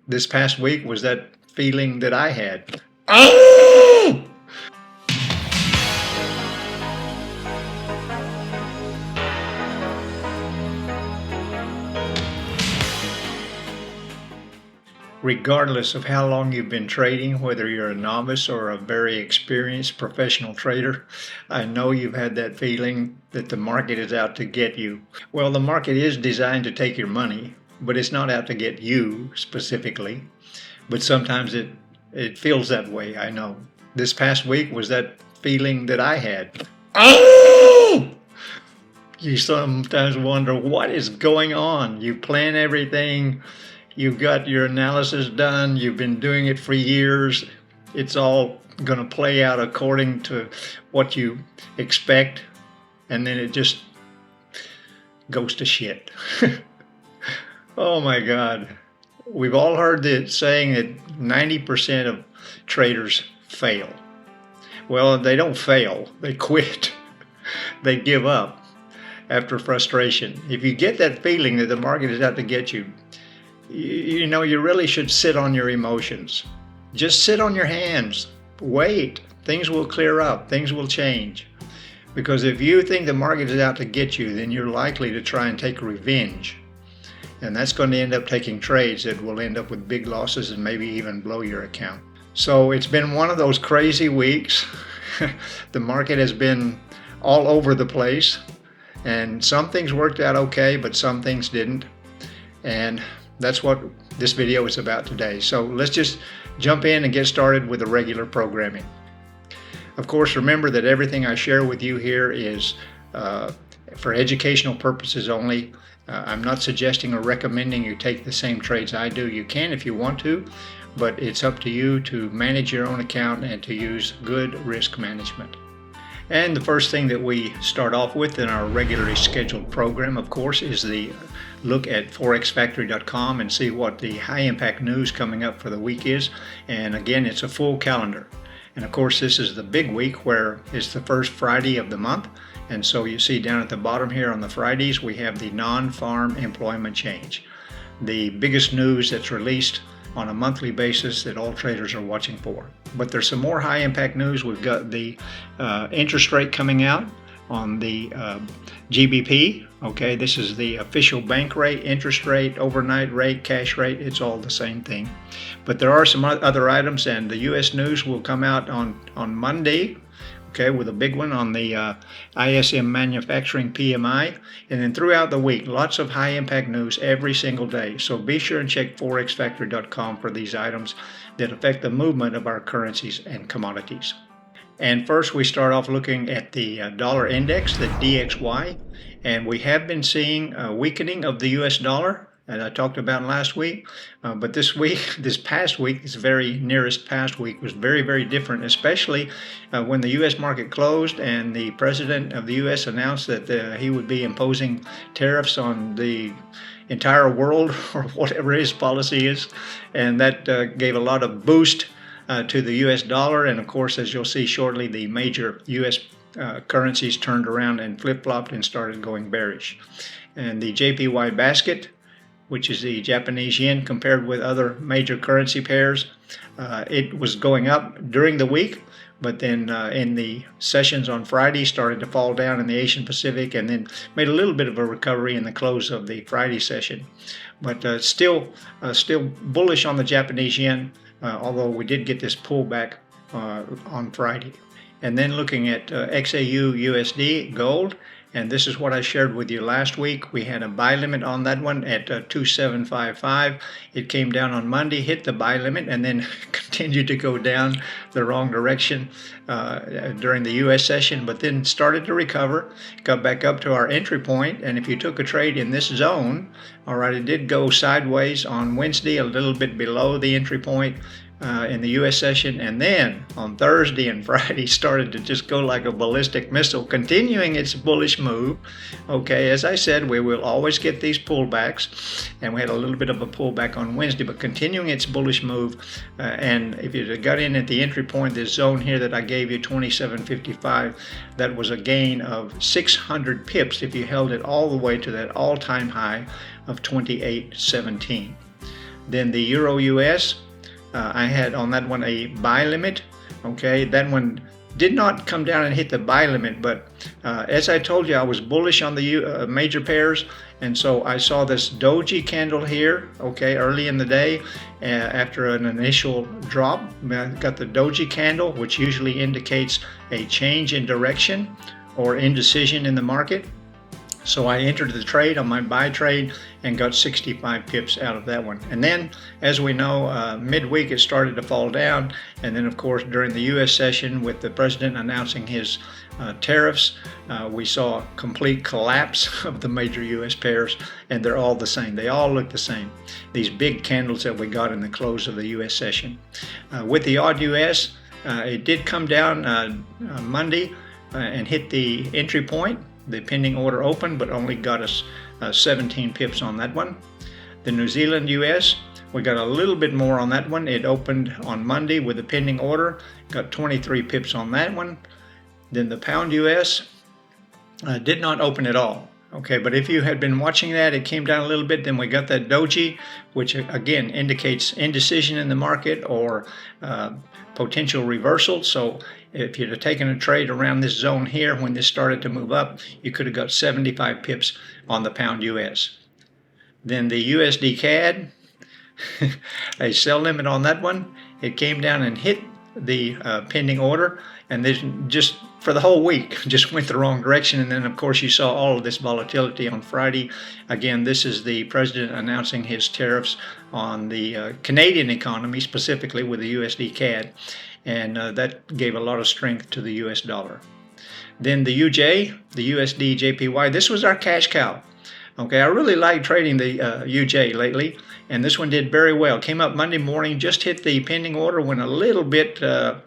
this past week was that feeling that I had. Oh! Regardless of how long you've been trading, whether you're a novice or a very experienced professional trader, I know you've had that feeling that the market is out to get you. Well, the market is designed to take your money, but it's not out to get you specifically. But sometimes it feels that way, I know. This past week was that feeling that I had. Oh! You sometimes wonder what is going on. You plan everything. You've got your analysis done. You've been doing it for years. It's all going to play out according to what you expect. And then it just goes to shit. Oh my God. We've all heard the saying that 90% of traders fail. Well, they don't fail. They quit. They give up after frustration. If you get that feeling that the market is out to get you, you know, you really should sit on your emotions. Just sit on your hands. Wait. Things will clear up. Things will change. Because if you think the market is out to get you, then you're likely to try and take revenge. And that's going to end up taking trades that will end up with big losses and maybe even blow your account. So it's been one of those crazy weeks. The market has been all over the place. And some things worked out okay, but some things didn't. And that's what this video is about today. So let's just jump in and get started with the regular programming. Of course, remember that everything I share with you here is for educational purposes only. I'm not suggesting or recommending you take the same trades I do. You can if you want to, but it's up to you to manage your own account and to use good risk management. And the first thing that we start off with in our regularly scheduled program, of course, is the look at forexfactory.com and see what the high impact news coming up for the week is. And again, it's a full calendar. And of course, this is the big week where it's the first Friday of the month. And so you see down at the bottom here on the Fridays, we have the non-farm employment change, the biggest news that's released on a monthly basis that all traders are watching for. But there's some more high impact news. We've got the interest rate coming out on the GBP. Okay, this is the official bank rate, interest rate, overnight rate, cash rate. It's all the same thing. But there are some other items, and the US news will come out on Monday. Okay, with a big one on the ISM manufacturing PMI. And then throughout the week, lots of high impact news every single day. So be sure and check forexfactory.com for these items that affect the movement of our currencies and commodities. And first we start off looking at the dollar index, the DXY. And we have been seeing a weakening of the US dollar, as I talked about last week. But this past week, this very nearest past week was very, very different, especially when the U.S. market closed and the president of the U.S. announced that he would be imposing tariffs on the entire world, or whatever his policy is. And that gave a lot of boost to the U.S. dollar. And of course, as you'll see shortly, the major U.S. Currencies turned around and flip-flopped and started going bearish. And the JPY basket, which is the Japanese yen compared with other major currency pairs, it was going up during the week, but then in the sessions on Friday started to fall down in the Asian Pacific, and then made a little bit of a recovery in the close of the Friday session. But still bullish on the Japanese yen, although we did get this pullback on Friday. And then looking at XAU USD gold, and this is what I shared with you last week. We had a buy limit on that one at 2755. It came down on Monday, hit the buy limit, and then continued to go down the wrong direction during the U.S. session, but then started to recover, got back up to our entry point. And if you took a trade in this zone, all right, it did go sideways on Wednesday, a little bit below the entry point in the U.S. session, and then on Thursday and Friday started to just go like a ballistic missile, continuing its bullish move. Okay, as I said, we will always get these pullbacks, and we had a little bit of a pullback on Wednesday, but continuing its bullish move. And if you got in at the entry point, this zone here that I gave you, 2755, that was a gain of 600 pips if you held it all the way to that all-time high of 2817. Then the Euro US, I had on that one a buy limit. Okay, that one did not come down and hit the buy limit, but as I told you, I was bullish on the major pairs, and so I saw this doji candle here, okay, early in the day after an initial drop. I got the doji candle, which usually indicates a change in direction or indecision in the market. So I entered the trade on my buy trade and got 65 pips out of that one. And then, as we know, midweek it started to fall down. And then, of course, during the U.S. session with the president announcing his tariffs, we saw a complete collapse of the major U.S. pairs, and they're all the same. They all look the same. These big candles that we got in the close of the U.S. session. With the odd U.S., it did come down Monday and hit the entry point. The pending order opened, but only got us 17 pips on that one. The New Zealand US, we got a little bit more on that one. It opened on Monday with a pending order, got 23 pips on that one. Then the pound US did not open at all. Okay, but if you had been watching that, it came down a little bit. Then we got that doji, which again indicates indecision in the market or potential reversal. So if you'd have taken a trade around this zone here when this started to move up, you could have got 75 pips on the pound US. Then the USD CAD, a sell limit on that one. It came down and hit the pending order, and then just for the whole week just went the wrong direction. And then of course you saw all of this volatility on Friday. Again, this is the president announcing his tariffs on the Canadian economy, specifically with the USD CAD, and that gave a lot of strength to the US dollar. Then the UJ, the USD JPY, this was our cash cow. Okay, I really like trading the UJ lately, and this one did very well. Came up Monday morning, just hit the pending order, went a little bit the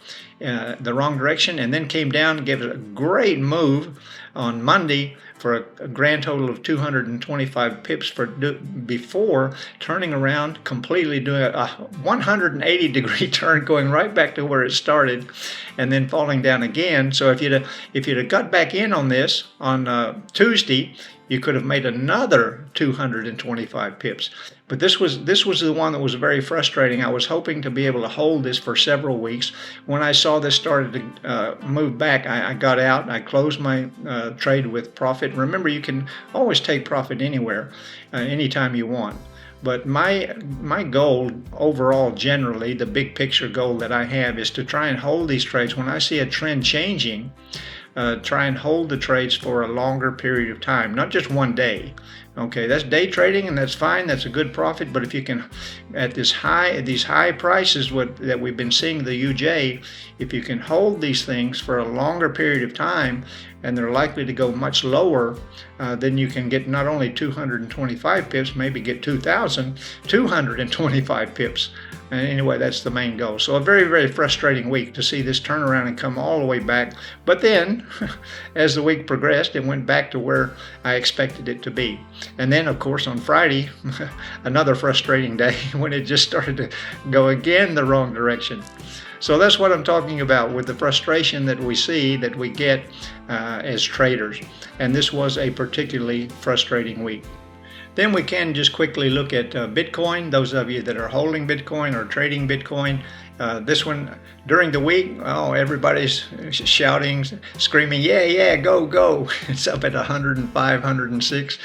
wrong direction, and then came down and gave it a great move on Monday for a grand total of 225 pips before turning around, completely doing a 180-degree turn, going right back to where it started, and then falling down again. So if you'd have got back in on this on Tuesday, you could have made another 225 pips. But this was the one that was very frustrating. I was hoping to be able to hold this for several weeks. When I saw this started to move back, I got out. I closed my trade with profit. Remember, you can always take profit anywhere, anytime you want. But my goal overall, generally, the big picture goal that I have is to try and hold these trades. When I see a trend changing, try and hold the trades for a longer period of time, not just one day. Okay, that's day trading, and that's fine. That's a good profit. But if you can, at these high prices that we've been seeing the UJ, if you can hold these things for a longer period of time, and they're likely to go much lower, then you can get not only 225 pips, maybe get 2,225 pips. Anyway, that's the main goal. So a very, very frustrating week to see this turn around and come all the way back. But then, as the week progressed, it went back to where I expected it to be. And then, of course, on Friday, another frustrating day when it just started to go again the wrong direction. So that's what I'm talking about with the frustration that we see, that we get as traders. And this was a particularly frustrating week. Then we can just quickly look at Bitcoin. Those of you that are holding Bitcoin or trading Bitcoin, this one during the week, everybody's shouting, screaming, yeah, go. It's up at 105, 106.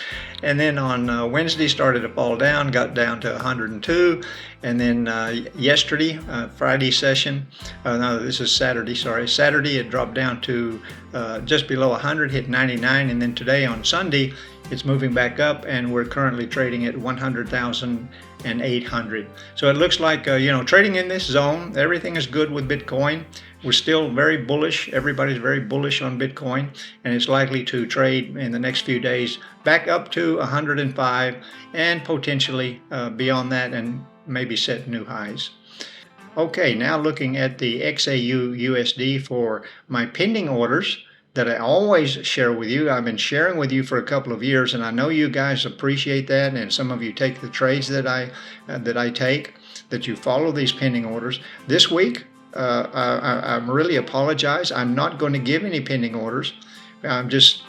And then on Wednesday started to fall down, got down to 102. And then yesterday, Friday session, this is Saturday, Saturday it dropped down to just below 100, hit 99. And then today on Sunday, it's moving back up, and we're currently trading at 100,800. So it looks like, trading in this zone, everything is good with Bitcoin. We're still very bullish. Everybody's very bullish on Bitcoin, and it's likely to trade in the next few days back up to 105 and potentially beyond that, and maybe set new highs. Okay, now looking at the XAU USD for my pending orders that I always share with you. I've been sharing with you for a couple of years, and I know you guys appreciate that, and some of you take the trades that I take, that you follow these pending orders. This week, I really apologize. I'm not going to give any pending orders. I'm just,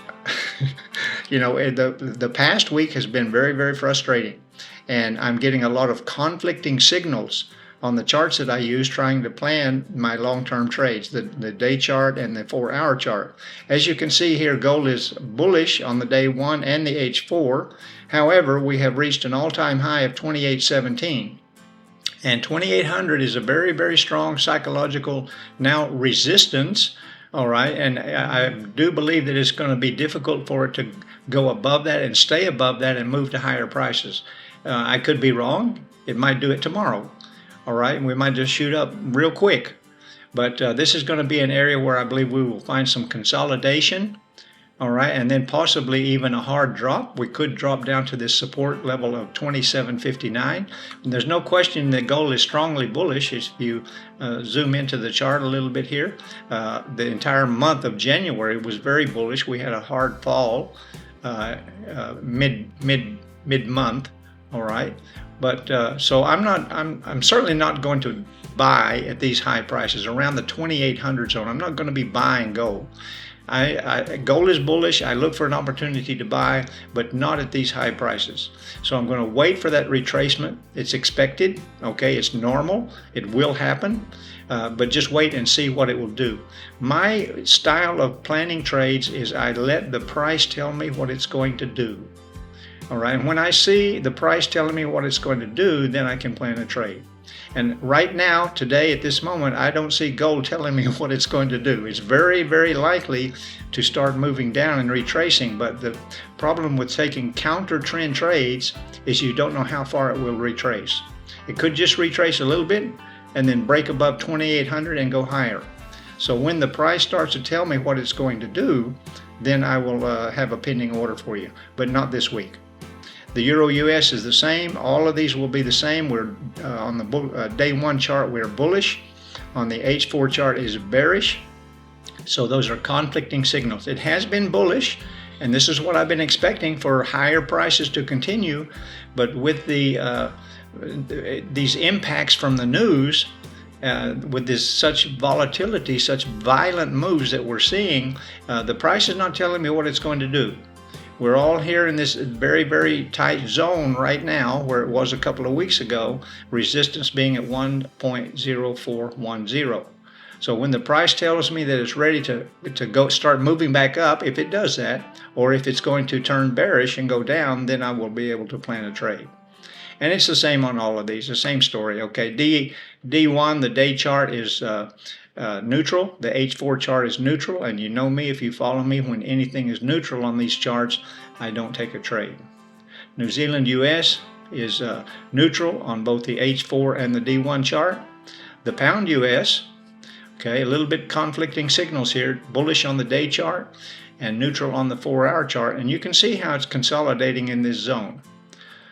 the past week has been very, very frustrating. and I'm getting a lot of conflicting signals on the charts that I use trying to plan my long-term trades, the day chart and the 4-hour chart. As you can see here, gold is bullish on the day 1 and the H4. However, we have reached an all-time high of 2817. And 2800 is a very, very strong psychological now resistance. All right, and I do believe that it's going to be difficult for it to go above that and stay above that and move to higher prices. I could be wrong. It might do it tomorrow. All right, and we might just shoot up real quick. But this is going to be an area where I believe we will find some consolidation. All right, and then possibly even a hard drop. We could drop down to this support level of 27.59. And there's no question that gold is strongly bullish. If you zoom into the chart a little bit here, the entire month of January was very bullish. We had a hard fall mid-month. All right, but so I'm certainly not going to buy at these high prices around the 2800 zone. I'm not going to be buying gold. Gold is bullish. I look for an opportunity to buy, but not at these high prices. So I'm going to wait for that retracement. It's expected. Okay, it's normal. It will happen, but just wait and see what it will do. My style of planning trades is I let the price tell me what it's going to do. All right, and when I see the price telling me what it's going to do, then I can plan a trade. And right now, today, at this moment, I don't see gold telling me what it's going to do. It's very, very likely to start moving down and retracing. But the problem with taking counter trend trades is you don't know how far it will retrace. It could just retrace a little bit and then break above 2800 and go higher. So when the price starts to tell me what it's going to do, then I will have a pending order for you, but not this week. The Euro US is the same. All of these will be the same. We're on the day 1 chart, we're bullish. On the H4 chart is bearish. So those are conflicting signals. It has been bullish, and this is what I've been expecting for higher prices to continue. But with these impacts from the news, with this such volatility, such violent moves that we're seeing, the price is not telling me what it's going to do. We're all here in this very, very tight zone right now, where it was a couple of weeks ago, resistance being at 1.0410. So when the price tells me that it's ready to go start moving back up, if it does that, or if it's going to turn bearish and go down, then I will be able to plan a trade. And it's the same on all of these, the same story. Okay, D1, the day chart is neutral. The H4 chart is neutral, and you know me, if you follow me, when anything is neutral on these charts, I don't take a trade. New Zealand US is neutral on both the H4 and the D1 chart. The pound US, okay, a little bit conflicting signals here, bullish on the day chart and neutral on the 4-hour chart, and you can see how it's consolidating in this zone.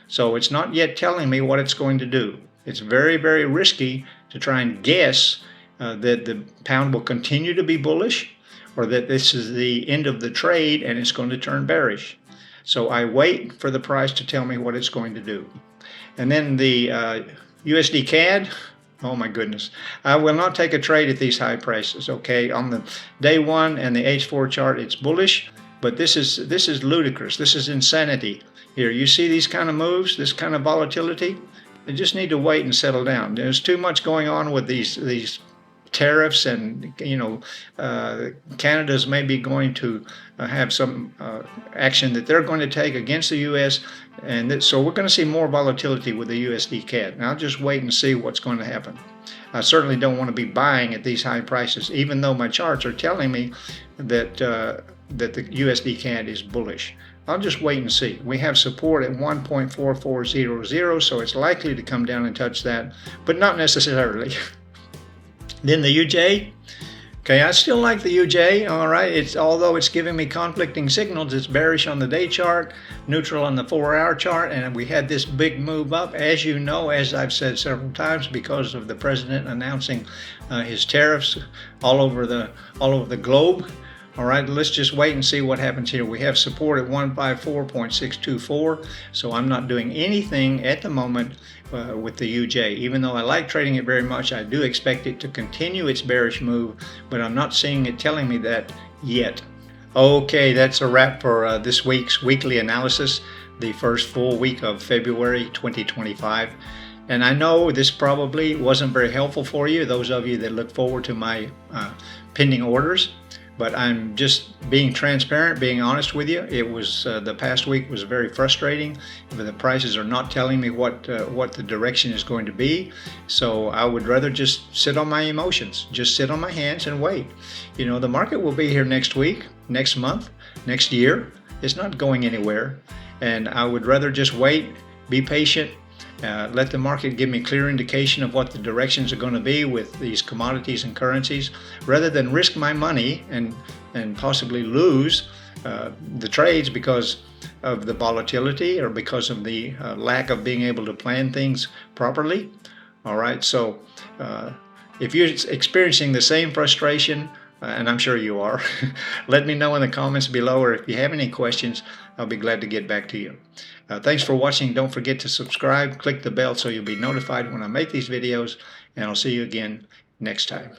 So it's not yet telling me what it's going to do. It's very, very risky to try and guess that the pound will continue to be bullish, or that this is the end of the trade and it's going to turn bearish. So I wait for the price to tell me what it's going to do. And then the USD CAD, oh my goodness, I will not take a trade at these high prices. Okay, on the day 1 and the H4 chart, it's bullish, but this is ludicrous. This is insanity. Here, you see these kind of moves, this kind of volatility. They just need to wait and settle down. There's too much going on with these tariffs, and Canada's maybe going to have some action that they're going to take against the U.S. And so we're going to see more volatility with the USD CAD. Now just wait and see what's going to happen. I certainly don't want to be buying at these high prices, even though my charts are telling me that the USD CAD is bullish. I'll just wait and see. We have support at 1.4400, so it's likely to come down and touch that, but not necessarily. Then the UJ, okay, I still like the UJ, all right. Although it's giving me conflicting signals, it's bearish on the day chart, neutral on the 4-hour chart, and we had this big move up, as you know, as I've said several times, because of the president announcing his tariffs all over the globe. All right, let's just wait and see what happens here. We have support at 154.624, so I'm not doing anything at the moment with the UJ. Even though I like trading it very much, I do expect it to continue its bearish move, but I'm not seeing it telling me that yet. Okay, that's a wrap for this week's weekly analysis. the first full week of February 2025. And I know this probably wasn't very helpful for you, those of you that look forward to my pending orders, but I'm just being transparent, being honest with you. It was the past week was very frustrating. The prices are not telling me what the direction is going to be, so I would rather just sit on my emotions, just sit on my hands and wait. You know, the market will be here next week, next month, next year. It's not going anywhere, and I would rather just wait, be patient, let the market give me clear indication of what the directions are going to be with these commodities and currencies, rather than risk my money and possibly lose the trades because of the volatility or because of the lack of being able to plan things properly. All right, so if you're experiencing the same frustration, and I'm sure you are, let me know in the comments below, or if you have any questions, I'll be glad to get back to you. Thanks for watching. Don't forget to subscribe, click the bell so you'll be notified when I make these videos, and I'll see you again next time.